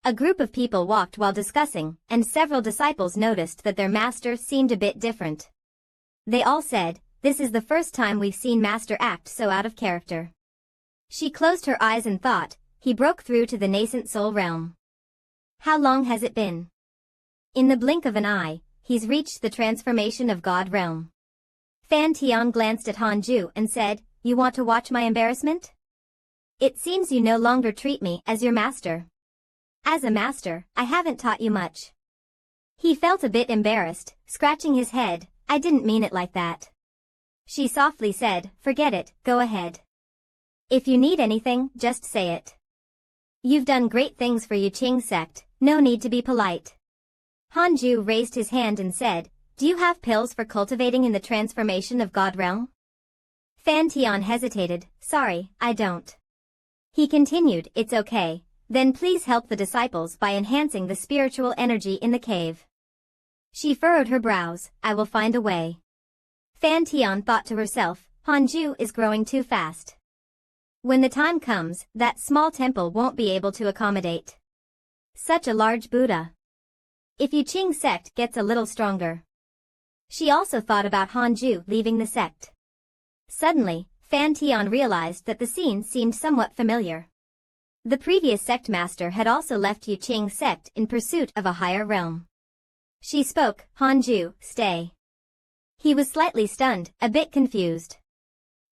A group of people walked while discussing, and several disciples noticed that their master seemed a bit different. They all said, "This is the first time we've seen master act so out of character." She closed her eyes and thought, he broke through to the nascent soul realm. How long has it been? In the blink of an eye, he's reached the transformation of God realm. Fan Tian glanced at Hanju and said, "You want to watch my embarrassment? It seems you no longer treat me as your master." "As a master, I haven't taught you much." He felt a bit embarrassed, scratching his head. "I didn't mean it like that." She softly said, "Forget it, go ahead. If you need anything, just say it. You've done great things for Yuqing sect, no need to be polite." Hanju raised his hand and said, "Do you have pills for cultivating in the transformation of God realm?" Fan Tian hesitated. "Sorry, I don't." He continued, "It's okay. Then please help the disciples by enhancing the spiritual energy in the cave." She furrowed her brows. "I will find a way." Fan Tian thought to herself, Hanju is growing too fast. When the time comes, that small temple won't be able to accommodate such a large Buddha. If Yuqing sect gets a little stronger. She also thought about Hanju leaving the sect. Suddenly, Fan Tian realized that the scene seemed somewhat familiar. The previous sect master had also left Yuqing sect in pursuit of a higher realm. She spoke, "Hanju, stay." He was slightly stunned, a bit confused.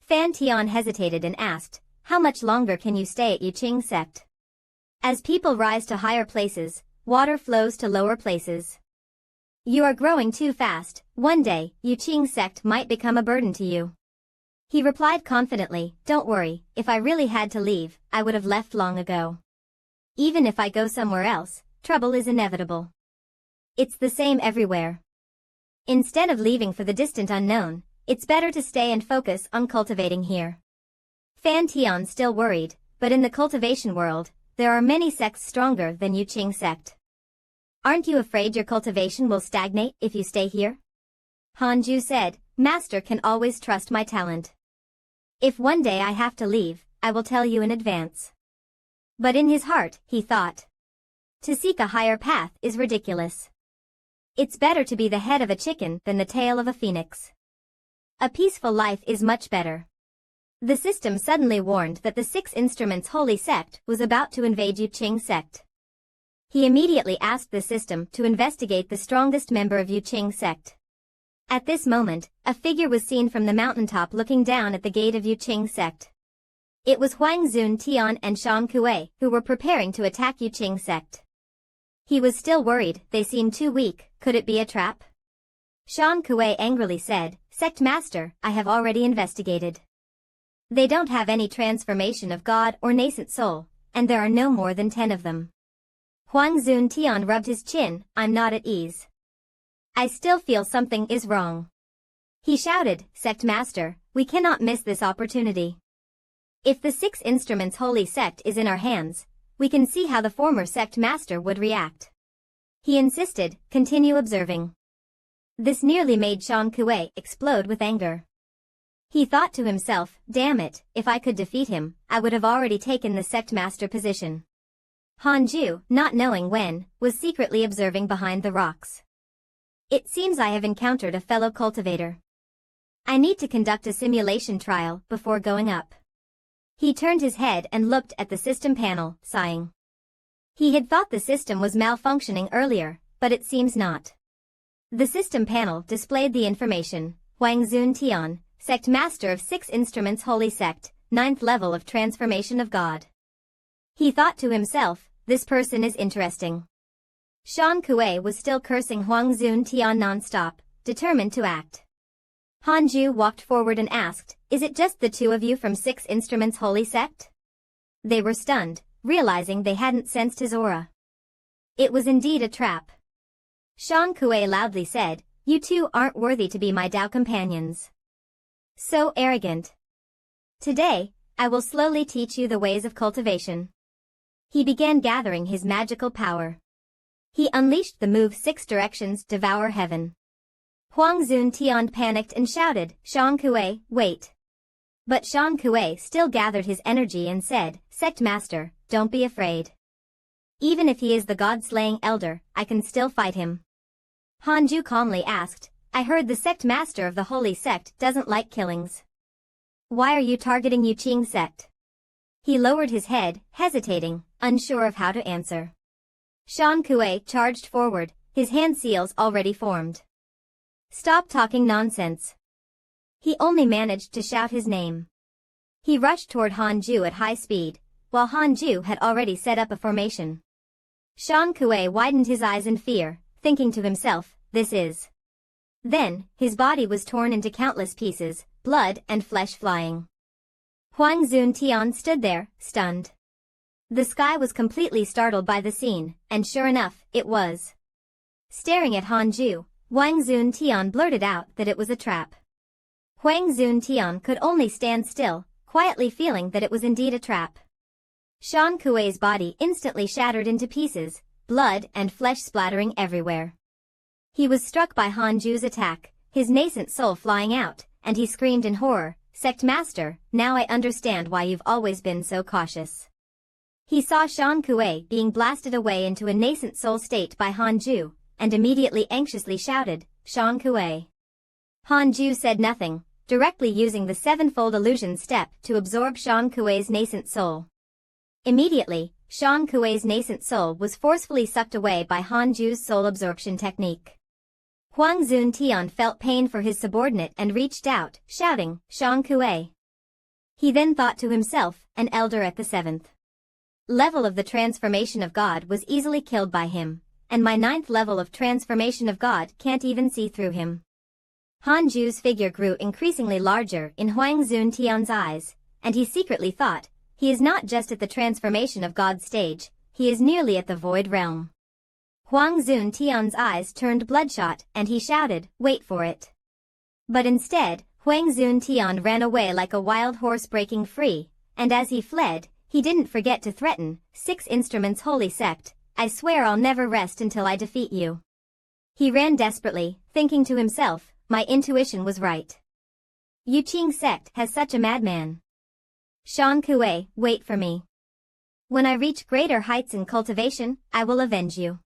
Fan Tian hesitated and asked, "How much longer can you stay at Yuqing sect? As people rise to higher places, water flows to lower places. You are growing too fast. One day, Yuqing sect might become a burden to you." He replied confidently, "Don't worry, if I really had to leave, I would have left long ago. Even if I go somewhere else, trouble is inevitable. It's the same everywhere. Instead of leaving for the distant unknown, it's better to stay and focus on cultivating here." Fan Tian still worried, but in the cultivation world, there are many sects stronger than Yuqing sect. "Aren't you afraid your cultivation will stagnate if you stay here?" Hanju said, "Master can always trust my talent. If one day I have to leave, I will tell you in advance." But in his heart, he thought, to seek a higher path is ridiculous. It's better to be the head of a chicken than the tail of a phoenix. A peaceful life is much better. The system suddenly warned that the Six Instruments Holy Sect was about to invade Yuqing sect. He immediately asked the system to investigate the strongest member of Yuqing sect. At this moment, a figure was seen from the mountaintop looking down at the gate of Yuqing sect. It was Huang Zun Tian and Shan Kuei who were preparing to attack Yuqing sect. He was still worried, they seemed too weak, could it be a trap? Shan Kuei angrily said, "Sect master, I have already investigated. They don't have any transformation of God or nascent soul, and there are no more than 10 of them." Huang Zun Tian rubbed his chin, "I'm not at ease. I still feel something is wrong." He shouted, "Sect master, we cannot miss this opportunity. If the Six Instruments Holy Sect is in our hands, we can see how the former sect master would react." He insisted, "Continue observing." This nearly made Shan Kuei explode with anger. He thought to himself, "Damn it, if I could defeat him, I would have already taken the sect master position." Hanju, not knowing when, was secretly observing behind the rocks. "It seems I have encountered a fellow cultivator. I need to conduct a simulation trial before going up." He turned his head and looked at the system panel, sighing. He had thought the system was malfunctioning earlier, but it seems not. The system panel displayed the information, Huang Zun Tian, Sect Master of Six Instruments Holy Sect, 9th level of Transformation of God. He thought to himself, this person is interesting. Shan Kuei was still cursing Huang Zun Tian non-stop, determined to act. Hanju walked forward and asked, "Is it just the two of you from Six Instruments Holy Sect?" They were stunned, realizing they hadn't sensed his aura. It was indeed a trap. Shan Kuei loudly said, "You two aren't worthy to be my Tao companions. So arrogant. Today, I will slowly teach you the ways of cultivation." He began gathering his magical power. He unleashed the move 6 directions, devour heaven. Huang Zun Tian panicked and shouted, "Shan Kuei, wait." But Shan Kuei still gathered his energy and said, "Sect master, don't be afraid. Even if he is the god-slaying elder, I can still fight him. Hanju calmly asked, I heard the sect master of the holy sect doesn't like killings. Why are you targeting Yuqing sect? He lowered his head, hesitating, unsure of how to answer. Shan Kuei charged forward, his hand seals already formed. Stop talking nonsense. He only managed to shout his name. He rushed toward Hanju at high speed, while Hanju had already set up a formation. Shan Kuei widened his eyes in fear, thinking to himself, this is. Then, his body was torn into countless pieces, blood and flesh flying. Huang Zuntian stood there, stunned. The sky was completely startled by the scene, and sure enough, it was. Staring at Hanju, Huang Zuntian blurted out that it was a trap. Huang Zuntian could only stand still, quietly feeling that it was indeed a trap. Shan Kuei's body instantly shattered into pieces, blood and flesh splattering everywhere. He was struck by Hanju's attack, his nascent soul flying out, and he screamed in horror, Sect Master, now I understand why you've always been so cautious. He saw Shan Kuei being blasted away into a nascent soul state by Hanju, and immediately anxiously shouted, Shan Kuei. Hanju said nothing, directly using the sevenfold illusion step to absorb Shan Kuei's nascent soul. Immediately, Shan Kuei's nascent soul was forcefully sucked away by Hanju's soul absorption technique. Huang Zuntian felt pain for his subordinate and reached out, shouting, Shan Kuei. He then thought to himself, an elder at the 7th level of the transformation of God was easily killed by him, and my 9th level of transformation of God can't even see through him. Hanju's figure grew increasingly larger in Huang Zuntian's eyes, and he secretly thought, he is not just at the transformation of God stage, he is nearly at the void realm. Huang Zuntian's eyes turned bloodshot and he shouted, wait for it. But instead, Huang Zuntian ran away like a wild horse breaking free, and as he fled, he didn't forget to threaten, 6 Instruments Holy Sect, I swear I'll never rest until I defeat you. He ran desperately, thinking to himself, my intuition was right. Yuqing sect has such a madman. Shan Kuei, wait for me. When I reach greater heights in cultivation, I will avenge you.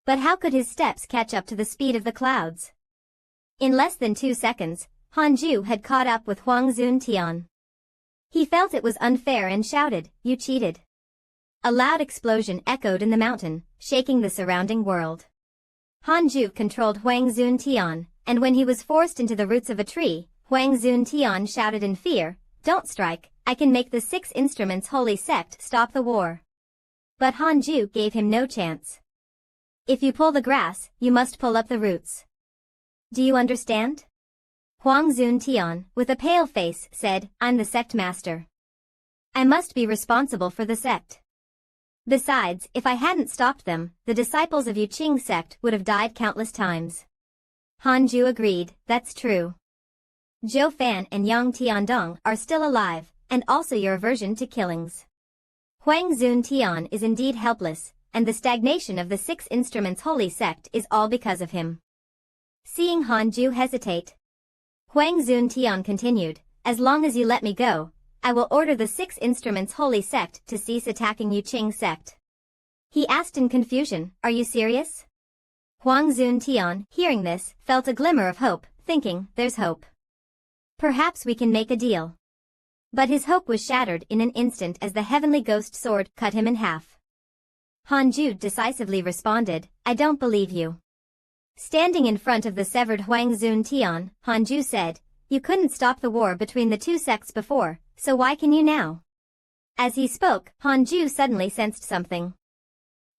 But how could his steps catch up to the speed of the clouds? In less than 2 seconds, Hanju had caught up with Huang Zuntian. He felt it was unfair and shouted, you cheated. A loud explosion echoed in the mountain, shaking the surrounding world. Hanju controlled Huang Zuntian, and when he was forced into the roots of a tree, Huang Zuntian shouted in fear, don't strike, I can make the 6 Instruments Holy Sect stop the war. But Hanju gave him no chance. If you pull the grass, you must pull up the roots. Do you understand? Huang Zuntian, with a pale face, said, I'm the sect master. I must be responsible for the sect. Besides, if I hadn't stopped them, the disciples of Yuqing sect would have died countless times. Hanju agreed, that's true. Zhou Fan and Yang Tiandong are still alive, and also your aversion to killings. Huang Zuntian is indeed helpless, and the stagnation of the 6 Instruments Holy Sect is all because of him. Seeing Hanju hesitate, Huang Zuntian continued, as long as you let me go, I will order the 6 Instruments Holy Sect to cease attacking Yuqing sect. He asked in confusion, are you serious? Huang Zuntian, hearing this, felt a glimmer of hope, thinking, there's hope. Perhaps we can make a deal. But his hope was shattered in an instant as the heavenly ghost sword cut him in half. Hanju decisively responded, I don't believe you. Standing in front of the severed Huang Zuntian, Hanju said, you couldn't stop the war between the 2 sects before, so why can you now? As he spoke, Hanju suddenly sensed something.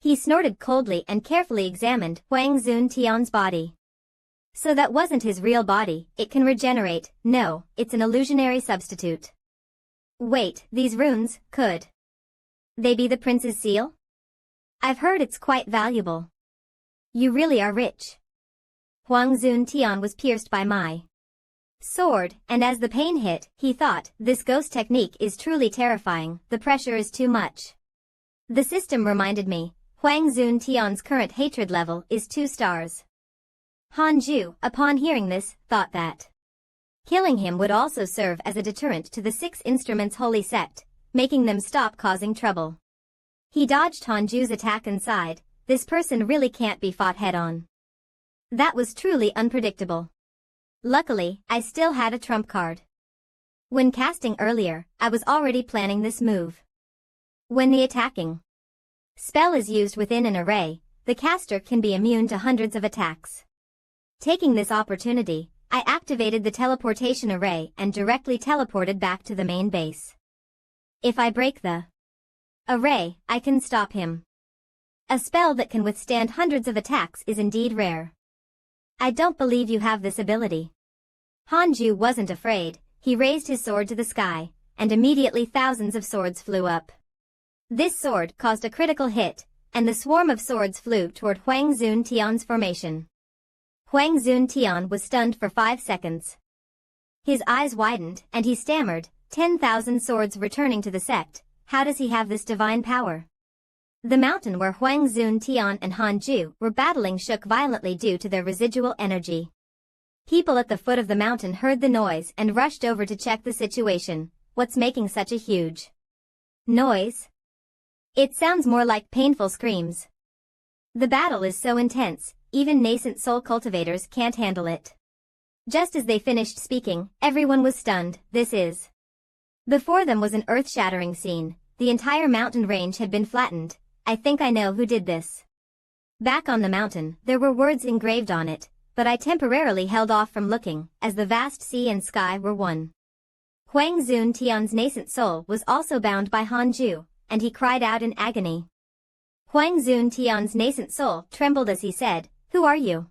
He snorted coldly and carefully examined Huang Zuntian's body. So that wasn't his real body, it can regenerate, no, it's an illusionary substitute. Wait, these runes, could they be the prince's seal? I've heard it's quite valuable. You really are rich. Huang Zuntian was pierced by my sword, and as the pain hit, he thought, this ghost technique is truly terrifying, the pressure is too much. The system reminded me, Huang Zuntian's current hatred level is 2 stars. Hanju, upon hearing this, thought that killing him would also serve as a deterrent to the 6 Instruments Holy Sect, making them stop causing trouble. He dodged Hanju's attack and sighed, this person really can't be fought head-on. That was truly unpredictable. Luckily, I still had a trump card. When casting earlier, I was already planning this move. When the attacking spell is used within an array, the caster can be immune to hundreds of attacks. Taking this opportunity, I activated the teleportation array and directly teleported back to the main base. If I break the array, I can stop him. A spell that can withstand hundreds of attacks is indeed rare. I don't believe you have this ability. Hanju wasn't afraid, he raised his sword to the sky, and immediately thousands of swords flew up. This sword caused a critical hit, and the swarm of swords flew toward Huang Zun Tian's formation. Huang Zun Tian was stunned for 5 seconds. His eyes widened, and he stammered, 10,000 swords returning to the sect, how does he have this divine power? The mountain where Huang Zun Tian and Hanju were battling shook violently due to their residual energy. People at the foot of the mountain heard the noise and rushed over to check the situation. What's making such a huge noise? It sounds more like painful screams. The battle is so intense, even nascent soul cultivators can't handle it. Just as they finished speaking, everyone was stunned. Before them was an earth-shattering scene. The entire mountain range had been flattened. I think I know who did this. Back on the mountain, there were words engraved on it, but I temporarily held off from looking, as the vast sea and sky were one. Huang Zun Tian's nascent soul was also bound by Hanju, and he cried out in agony. Huang Zun Tian's nascent soul trembled as he said, "Who are you?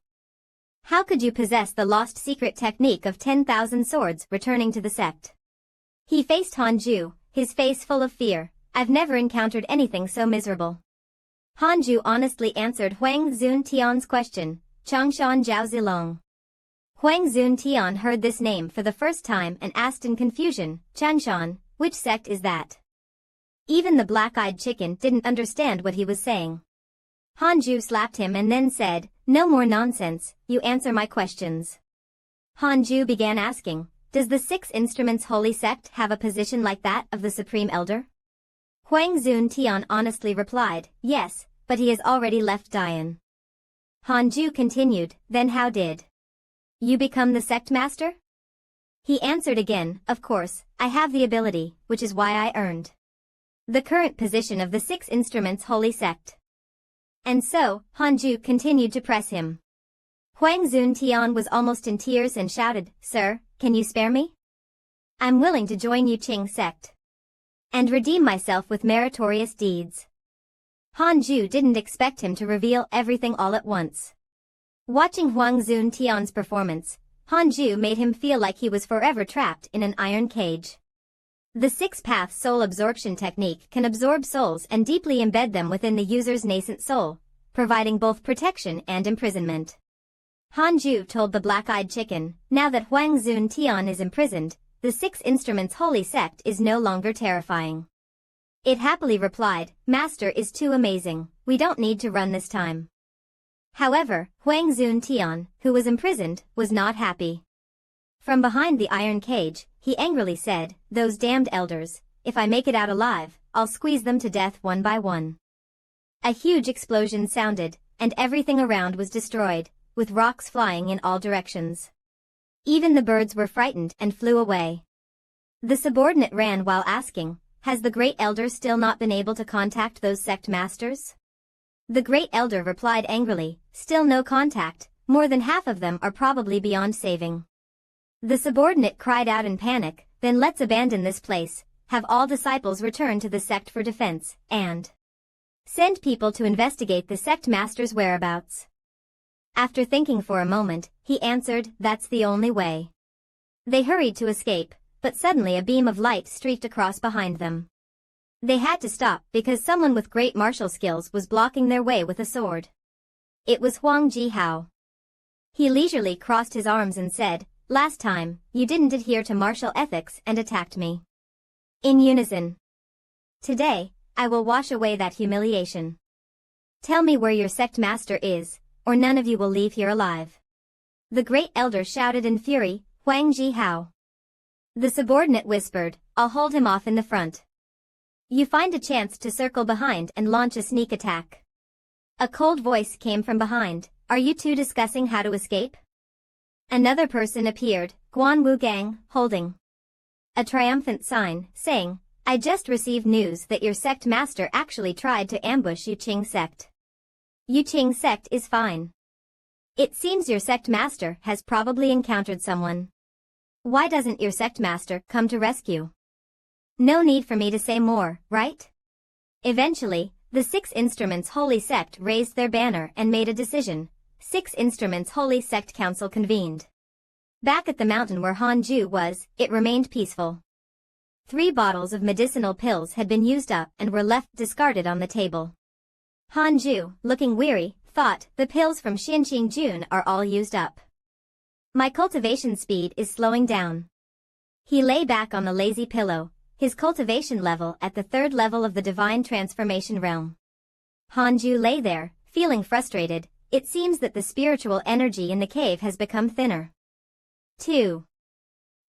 How could you possess the lost secret technique of 10,000 swords returning to the sect?" He faced Hanju, his face full of fear. I've never encountered anything so miserable. Hanju honestly answered Huang Zun Tian's question, Changshan Zhao Zilong. Huang Zun Tian heard this name for the first time and asked in confusion, Changshan, which sect is that? Even the black-eyed chicken didn't understand what he was saying. Hanju slapped him and then said, no more nonsense, you answer my questions. Hanju began asking, does the Six Instruments Holy Sect have a position like that of the Supreme Elder? Huang Zun Tian honestly replied, yes, but he has already left Dian. Hanju continued, then how did you become the sect master? He answered again, of course, I have the ability, which is why I earned the current position of the Six Instruments Holy Sect. And so, Hanju continued to press him. Huang Zun Tian was almost in tears and shouted, Sir, can you spare me? I'm willing to join Yuqing sect and redeem myself with meritorious deeds. Hanju didn't expect him to reveal everything all at once. Watching Huang Zun Tian's performance, Hanju made him feel like he was forever trapped in an iron cage. The six-path soul absorption technique can absorb souls and deeply embed them within the user's nascent soul, providing both protection and imprisonment. Hanju told the black-eyed chicken, now that Huang Zun Tian is imprisoned, the Six Instruments Holy Sect is no longer terrifying. It happily replied, Master is too amazing, we don't need to run this time. However, Huang Zun Tian, who was imprisoned, was not happy. From behind the iron cage, he angrily said, those damned elders, if I make it out alive, I'll squeeze them to death one by one. A huge explosion sounded, and everything around was destroyed, with rocks flying in all directions. Even the birds were frightened and flew away. The subordinate ran while asking, has the Great Elder still not been able to contact those sect masters? The Great Elder replied angrily, still no contact, more than half of them are probably beyond saving. The subordinate cried out in panic, then let's abandon this place, have all disciples return to the sect for defense, and send people to investigate the sect master's whereabouts. After thinking for a moment, he answered, that's the only way. They hurried to escape, but suddenly a beam of light streaked across behind them. They had to stop because someone with great martial skills was blocking their way with a sword. It was Huang Jihao. He leisurely crossed his arms and said, last time, you didn't adhere to martial ethics and attacked me. In unison. Today, I will wash away that humiliation. Tell me where your sect master is, or none of you will leave here alive. The Great Elder shouted in fury, Huang Jihao. The subordinate whispered, I'll hold him off in the front. You find a chance to circle behind and launch a sneak attack. A cold voice came from behind. Are you two discussing how to escape? Another person appeared, Guan Wu Gang, holding a triumphant sign, saying, I just received news that your sect master actually tried to ambush Yuqing sect. Yuqing sect is fine. It seems your sect master has probably encountered someone. Why doesn't your sect master come to rescue? No need for me to say more, right? Eventually, the Six Instruments Holy Sect raised their banner and made a decision. Six Instruments Holy Sect Council convened. Back at the mountain where Hanju was, it remained peaceful. 3 bottles of medicinal pills had been used up and were left discarded on the table. Hanju, looking weary, thought, the pills from Xinqing Jun are all used up. My cultivation speed is slowing down. He lay back on the lazy pillow, his cultivation level at the 3rd level of the divine transformation realm. Hanju lay there, feeling frustrated. It seems that the spiritual energy in the cave has become thinner. 2.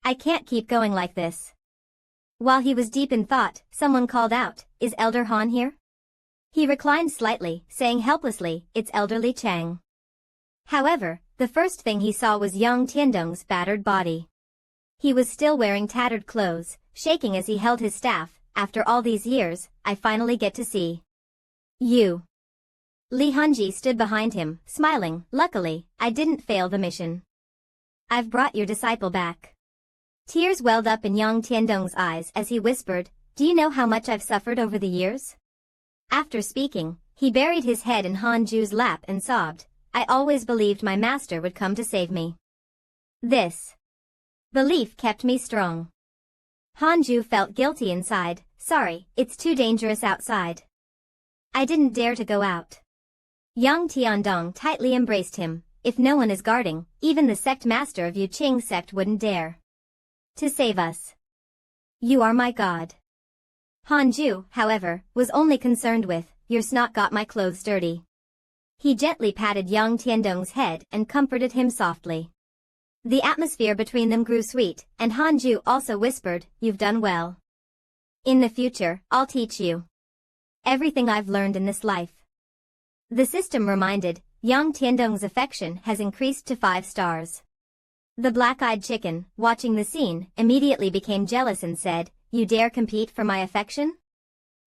I can't keep going like this. While he was deep in thought, someone called out, is Elder Han here? He reclined slightly, saying helplessly, it's elderly Chang. However, the first thing he saw was young Tiandong's battered body. He was still wearing tattered clothes, shaking as he held his staff. After all these years, I finally get to see you. Li Hanji stood behind him, smiling. Luckily, I didn't fail the mission. I've brought your disciple back. Tears welled up in young Tiandong's eyes as he whispered, do you know how much I've suffered over the years? After speaking, he buried his head in Hanju's lap and sobbed. I always believed my master would come to save me. This belief kept me strong. Hanju felt guilty inside. Sorry, it's too dangerous outside. I didn't dare to go out. Young Tiandong tightly embraced him. If no one is guarding, even the sect master of Yuqing sect wouldn't dare to save us. You are my god. Hanju, however, was only concerned with, your snot got my clothes dirty. He gently patted young Tiandong's head and comforted him softly. The atmosphere between them grew sweet, and Hanju also whispered, you've done well. In the future, I'll teach you everything I've learned in this life. The system reminded, young Tiandong's affection has increased to 5 stars. The black-eyed chicken, watching the scene, immediately became jealous and said, you dare compete for my affection?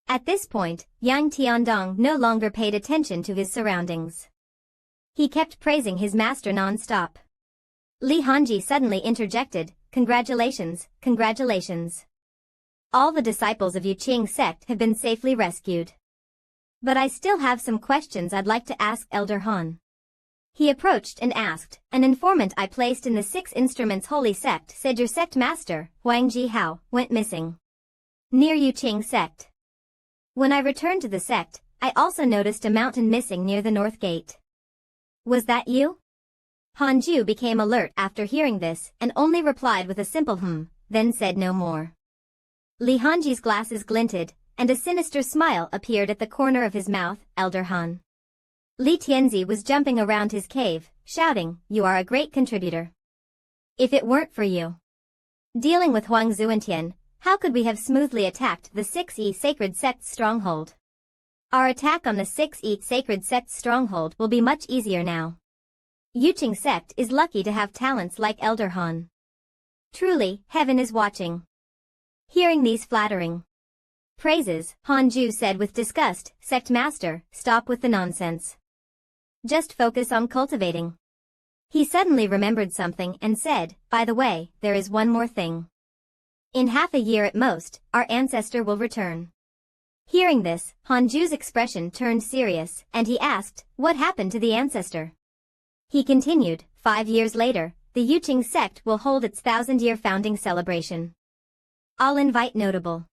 At this point, young Tiandong no longer paid attention to his surroundings. He kept praising his master non-stop. Li Hanji suddenly interjected, congratulations, congratulations. All the disciples of Yuqing sect have been safely rescued. But I still have some questions I'd like to ask Elder Han. He approached and asked, an informant I placed in the 6 Instruments Holy Sect said your sect master, Huang Jihao, went missing near Yuqing sect. When I returned to the sect, I also noticed a mountain missing near the north gate. Was that you? Hanju became alert after hearing this and only replied with a simple then said no more. Li Hanji's glasses glinted, and a sinister smile appeared at the corner of his mouth. Elder Han. Li Tianzi was jumping around his cave, shouting, you are a great contributor. If it weren't for you dealing with Huang Zuentian, how could we have smoothly attacked the 6E Sacred Sect's stronghold? Our attack on the 6E Sacred Sect's stronghold will be much easier now. Yuqing sect is lucky to have talents like Elder Han. Truly, heaven is watching. Hearing these flattering praises, Hanju said with disgust, sect master, stop with the nonsense. Just focus on cultivating. He suddenly remembered something and said, by the way, there is one more thing. In half a year at most, our ancestor will return. Hearing this, Hanju's expression turned serious, and he asked, what happened to the ancestor? He continued, 5 years later, the Yuqing sect will hold its 1,000-year founding celebration. I'll invite notable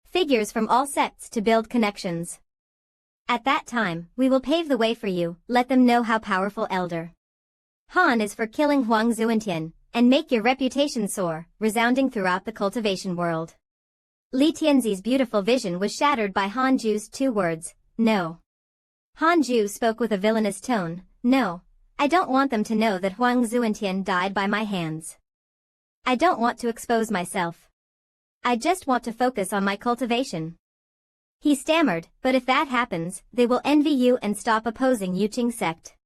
figures from all sects to build connections. At that time, we will pave the way for you, let them know how powerful Elder Han is for killing Huang Zuentian, and make your reputation soar, resounding throughout the cultivation world. Li Tianzi's beautiful vision was shattered by Hanju's 2 words, no. Hanju spoke with a villainous tone, no, I don't want them to know that Huang Zuentian died by my hands. I don't want to expose myself. I just want to focus on my cultivation. He stammered, but if that happens, they will envy you and stop opposing Yuching sect.